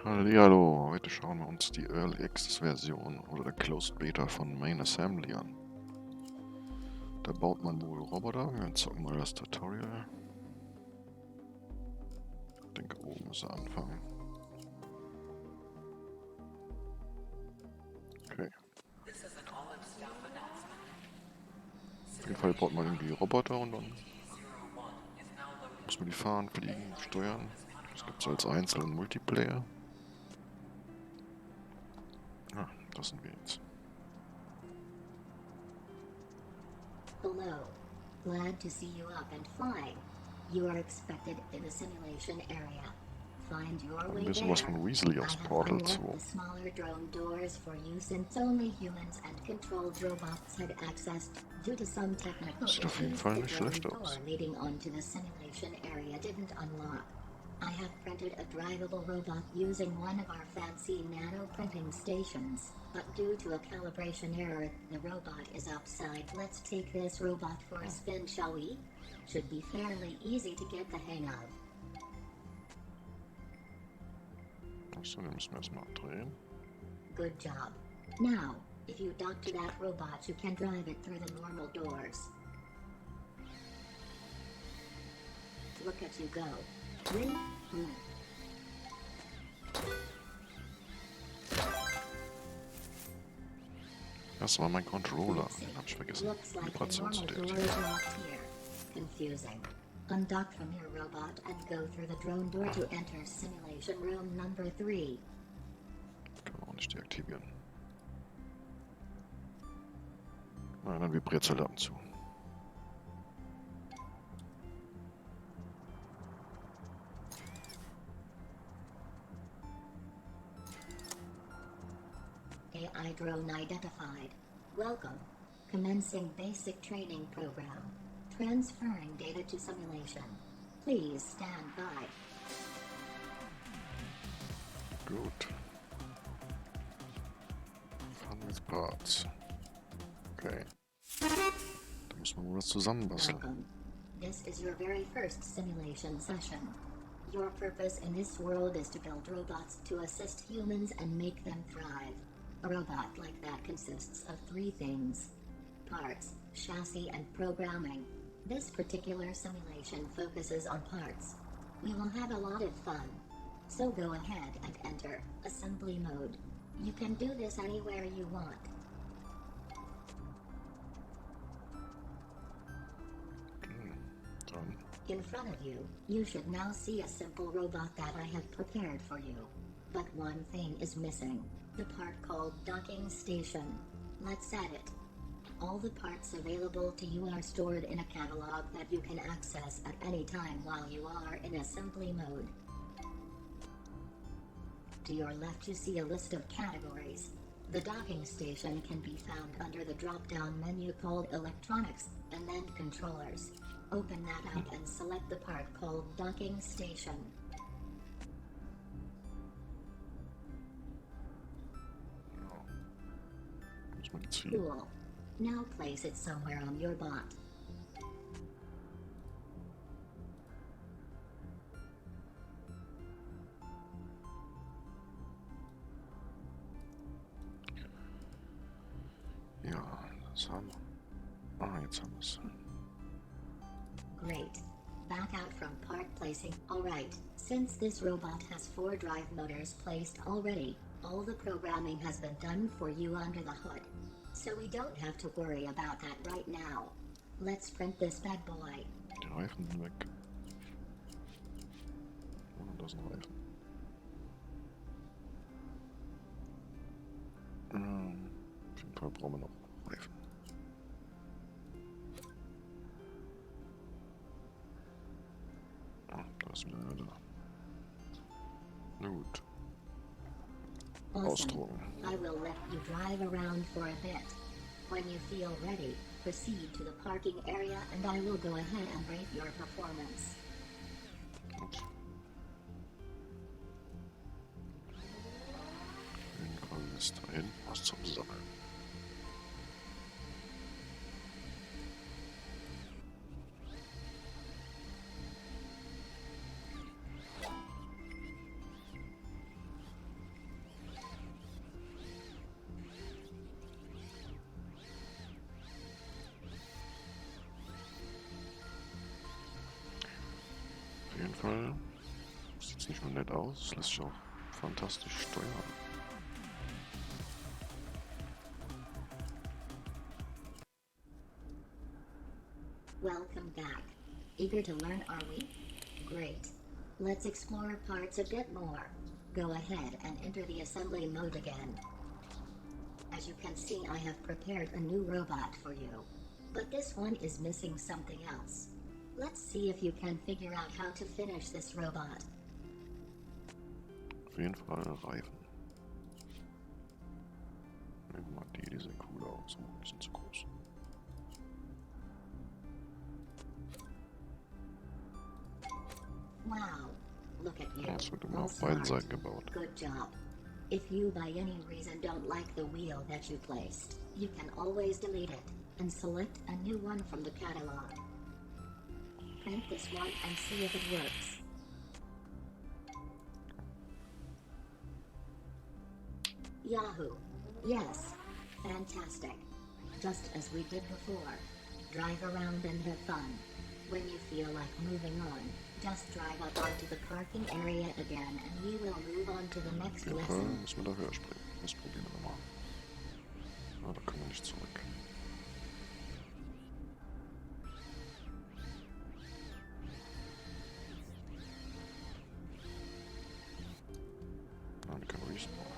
Hallihallo, heute schauen wir uns die Early Access Version oder der Closed Beta von Main Assembly an. Da baut man wohl Roboter, wir zocken mal das Tutorial. Ich denke, oben muss er anfangen. Okay. Auf jeden Fall baut man irgendwie Roboter und dann muss man die fahren, fliegen, steuern. Das gibt es als einzelnen Multiplayer. Ah, das sind wir jetzt. Hello. Glad to see you up and flying. You are expected in the simulation area. Find your way Ein bisschen there. was von Weasley aus I have Portal unlocked 2. the smaller drone doors for you since only humans and controlled robots had access due to some technical Sieht auf jeden issues. Fall The nicht drone schlecht door aus. leading onto the simulation area didn't unlock. I have printed a drivable robot using one of our fancy nano printing stations, but due to a calibration error, the robot is upside. Let's take this robot for a spin, shall we? Should be fairly easy to get the hang of. Achso, den müssen wir erstmal drehen. Good job. Now, if you dock to that robot, you can drive it through the normal doors. Look at you go. Ready? Das war mein Controller, den hab ich vergessen. Looks like the Vibration zu normal door deaktivieren. is locked here. Confusing. Undock from your robot and go through the drone door to enter simulation room number 3. Kann man auch nicht deaktivieren. Nein, dann vibriert es halt ab und zu. AI drone identified. Welcome. Commencing basic training program. Transferring data to simulation. Please stand by. Gut. Fun with Parts. Okay. Da muss man wohl was zusammenbasteln. Welcome. This is your very first simulation session. Your purpose in this world is to build robots to assist humans and make them thrive. A robot like that consists of 3 things: parts, chassis, and programming. This particular simulation focuses on parts. We will have a lot of fun. So go ahead and enter assembly mode. You can do this anywhere you want. Dann In front of you, you should now see a simple robot that I have prepared for you. But one thing is missing, the part called docking station. Let's add it. All the parts available to you are stored in a catalog that you can access at any time while you are in assembly mode. To your left you see a list of categories. The docking station can be found under the drop-down menu called Electronics, and then Controllers. Open that up and select the part called Docking Station. muss man ziehen. Cool. Now place it somewhere on your bot. Ja, das haben wir. Ah, jetzt haben wir es. Great. Back out from part placing. Alright, since this robot has 4 drive motors placed already, all the programming has been done for you under the hood. So we don't have to worry about that right now. Let's print this bad boy. Die Reifen sind weg. Oh, da ist ein Reifen. Auf jeden Fall brauchen wir noch Reifen. Ah, da ist wieder einer da. Na gut, Awesome. ausdrucken. I will let you drive around for a bit. When you feel ready, proceed to the parking area and I will go ahead and rate your performance. Ups. Irgendwann ist da hinten was zum Sammeln. nicht nur nett aus, es lässt sich auch fantastisch steuern. Welcome back. Eager to learn, are we? Great. Let's explore parts a bit more. Go ahead and enter the assembly mode again. As you can see, I have prepared a new robot for you. But this one is missing something else. Let's see if you can figure out how to finish this robot. Auf jeden Fall Reifen. Nehmen wir mal die sehen cool aus, aber ein bisschen zu groß. Wow, look at you. Das wird immer All auf beiden smart. Seiten gebaut. Good job. If you by any reason don't like the wheel that you placed, you can always delete it and select a new one from the catalog. Print this one and see if it works. Yahoo! Yes, fantastic. Just as we did before. Drive around and have fun. When you feel like moving on, just drive up onto the parking area again and we will move on to the next Auf jeden Fall lesson. müssen wir da höher springen. Das probieren wir nochmal. Ah, da können wir nicht zurück. Nein, wir können respawnen.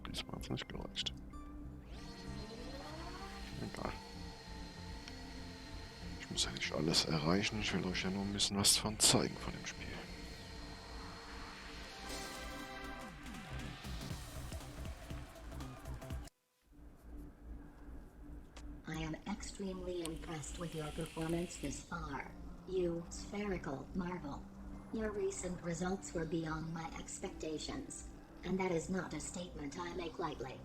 Diesmal hat es nicht gereicht. Egal. Ich muss ja nicht alles erreichen, ich will euch ja nur ein bisschen was von zeigen von dem Spiel. I am extremely impressed with your performance this far. You spherical marvel. Your recent results were beyond my expectations, and that is not a statement I make lightly.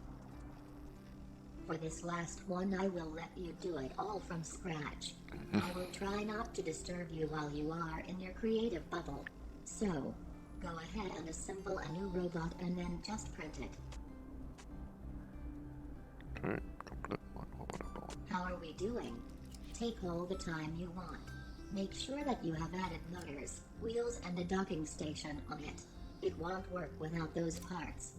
For this last one, I will let you do it all from scratch. I will try not to disturb you while you are in your creative bubble. So, go ahead and assemble a new robot and then just print it. Okay, komplett neuen Roboter bauen. How are we doing? Take all the time you want. Make sure that you have added motors, wheels, and a docking station on it. It won't work without those parts.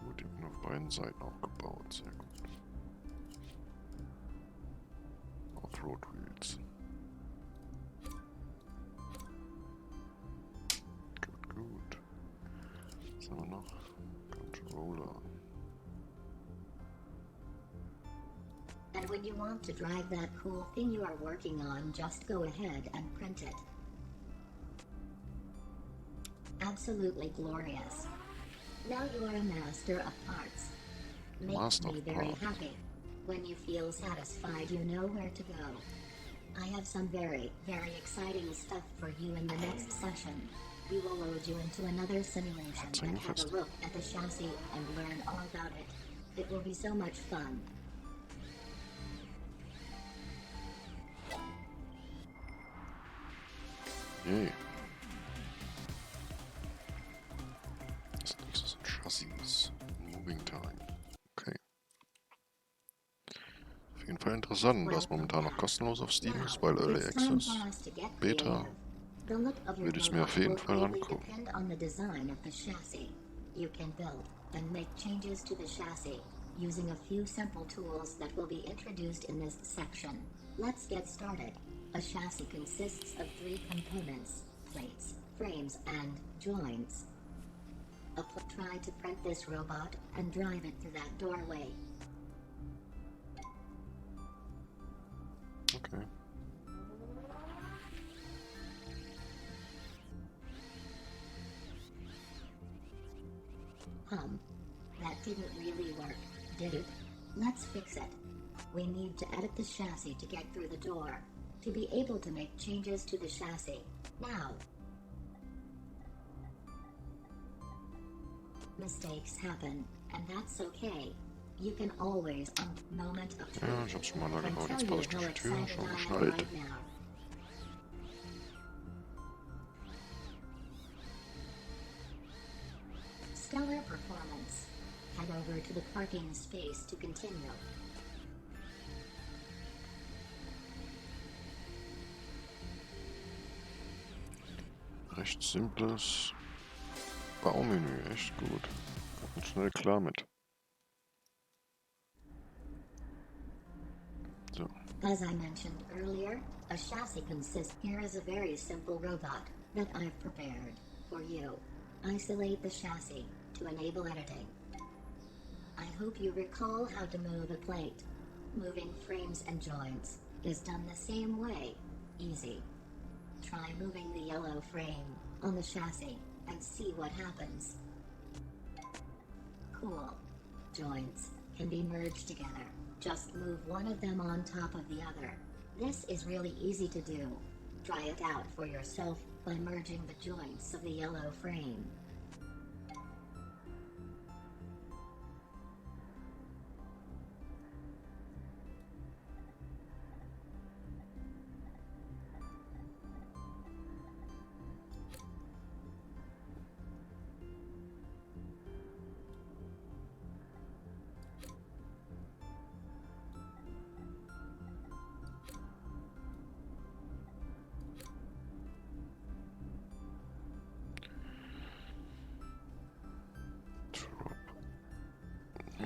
Gut, die wurden auf beiden Seiten auch gebaut, sehr gut. Offroad Wheels. Gut, gut. Was haben wir noch? Controller. And when you want to drive that cool thing you are working on, just go ahead and print it. Absolutely glorious. Now you are a master of parts. Makes Master me of very parts. happy. When you feel satisfied, you know where to go. I have some very, very exciting stuff for you in the next session. We will load you into another simulation and have a look at the chassis and learn all about it. It will be so much fun. Yay. Das nächste sind Chassis. Moving Time. Okay. Auf jeden Fall interessant, dass momentan noch kostenlos auf Steam ist, weil Early Access. Beta würde ich mir auf jeden Fall angucken. You can build and make changes to the chassis using a few simple tools that will be introduced in this section. Let's get started. A chassis consists of 3 components: plates, frames, and joints. Try to print this robot and drive it through that doorway. Okay. That didn't really work, did it? Let's fix it. We need to edit the chassis to get through the door, to be able to make changes to the chassis. Now. Mistakes happen, and that's okay. You can always, moment of truth. Ja, ich hab's schon mal da gebaut, jetzt I passe ich tell durch you die how Tür, excited schon I am geschnallt. right now. Stellar performance. Head over to the parking space to continue. Recht simples Baumenü, echt gut. Kommt schnell klar mit. So. As I mentioned earlier, a chassis consists. Here is a very simple robot that I've prepared for you. Isolate the chassis to enable editing. I hope you recall how to move a plate. Moving frames and joints is done the same way. Easy. Try moving the yellow frame on the chassis and see what happens. Cool. Joints can be merged together. Just move one of them on top of the other. This is really easy to do. Try it out for yourself by merging the joints of the yellow frame.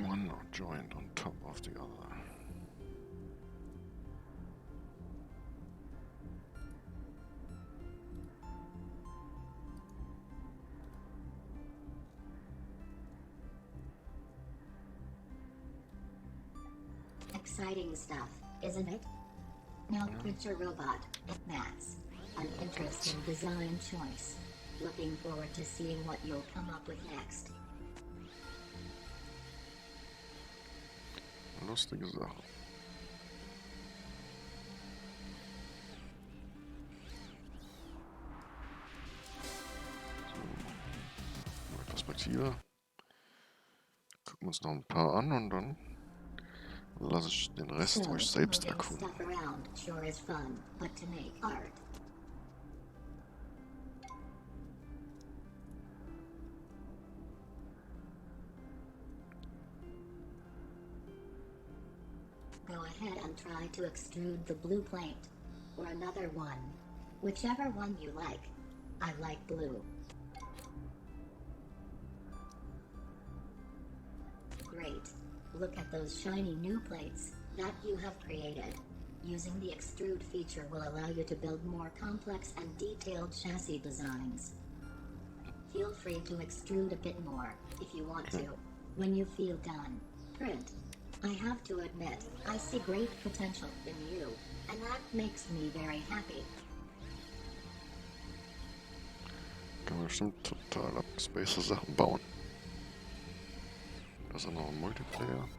One joint on top of the other. Exciting stuff, isn't it? Now print your robot. That's an interesting design choice. Looking forward to seeing what you'll come up with next. Lustige Sache. So, neue Perspektive. Gucken wir uns noch ein paar an und dann lasse ich den Rest euch selbst moving erkunden. stuff around sure is fun, but to make art. Go ahead and try to extrude the blue plate, or another one. Whichever one you like. I like blue. Great. Look at those shiny new plates that you have created. Using the extrude feature will allow you to build more complex and detailed chassis designs. Feel free to extrude a bit more if you want to. When you feel done, print. I have to admit, I see great potential in you, and that makes me very happy. Kann man bestimmt total abgespacede Sachen bauen. Das ist noch ein Multiplayer.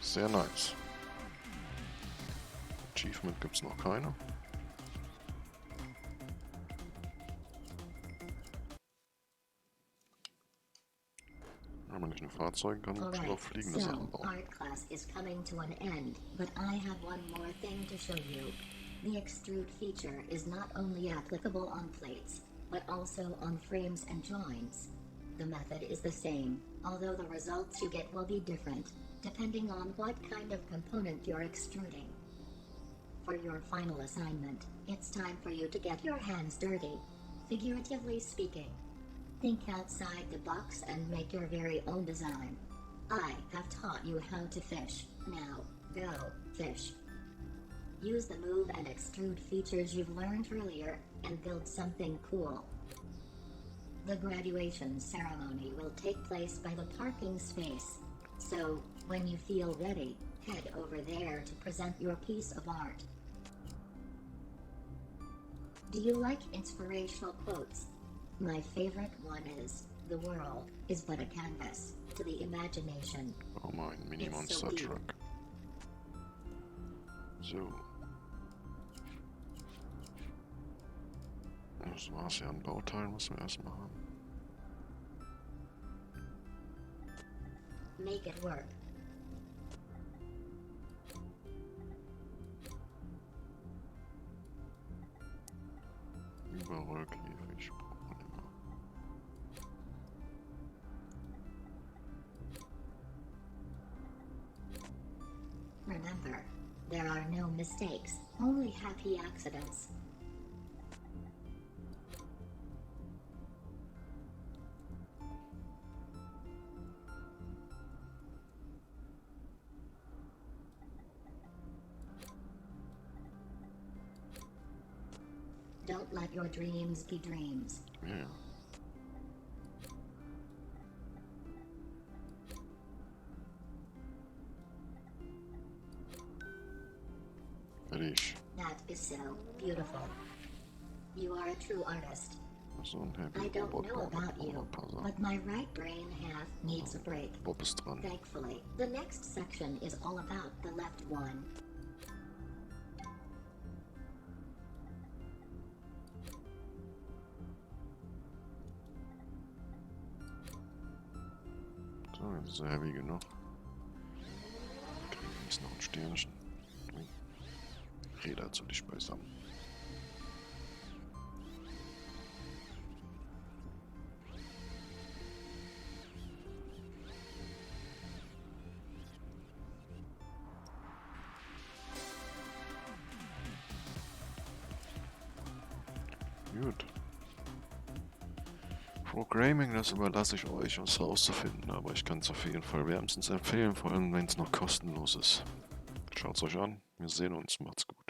Sehr nice. Achievement gibt's noch keine. Wenn man nicht nur Fahrzeuge kann, man schon auch fliegende Sachen bauen. Art class is coming to an end, but I have one more thing to show you. The extrude feature is not only applicable on plates, but also on frames and joints. The method is the same, although the results you get will be different, depending on what kind of component you're extruding. For your final assignment, it's time for you to get your hands dirty, figuratively speaking. Think outside the box and make your very own design. I have taught you how to fish. Now, go fish. Use the move and extrude features you've learned earlier and build something cool. The graduation ceremony will take place by the parking space. So, when you feel ready, head over there to present your piece of art. Do you like inspirational quotes? My favorite one is, "The world is but a canvas to the imagination." Oh mein It's so Mini-Monster deep. Truck. So. Das war's ja an Bauteilen, was wir erstmal haben. Make it work. Überrollkäfig braucht man immer. There are no mistakes, only happy accidents. Don't let your dreams be dreams. Ja. Fertig. That is so beautiful. You are a true artist. So ein Happy I don't Robot know about you, Puzzle. but my right brain half needs a break. Bob ist dran. Thankfully, the next section is all about the left one. So, jetzt ist er heavy genug. Kriegen wir jetzt noch ein Sternchen. Räder zu dich beisammen. Gut. Programming, das überlasse ich euch, was herauszufinden, aber ich kann es auf jeden Fall wärmstens empfehlen, vor allem wenn es noch kostenlos ist. Schaut es euch an, wir sehen uns, macht's gut.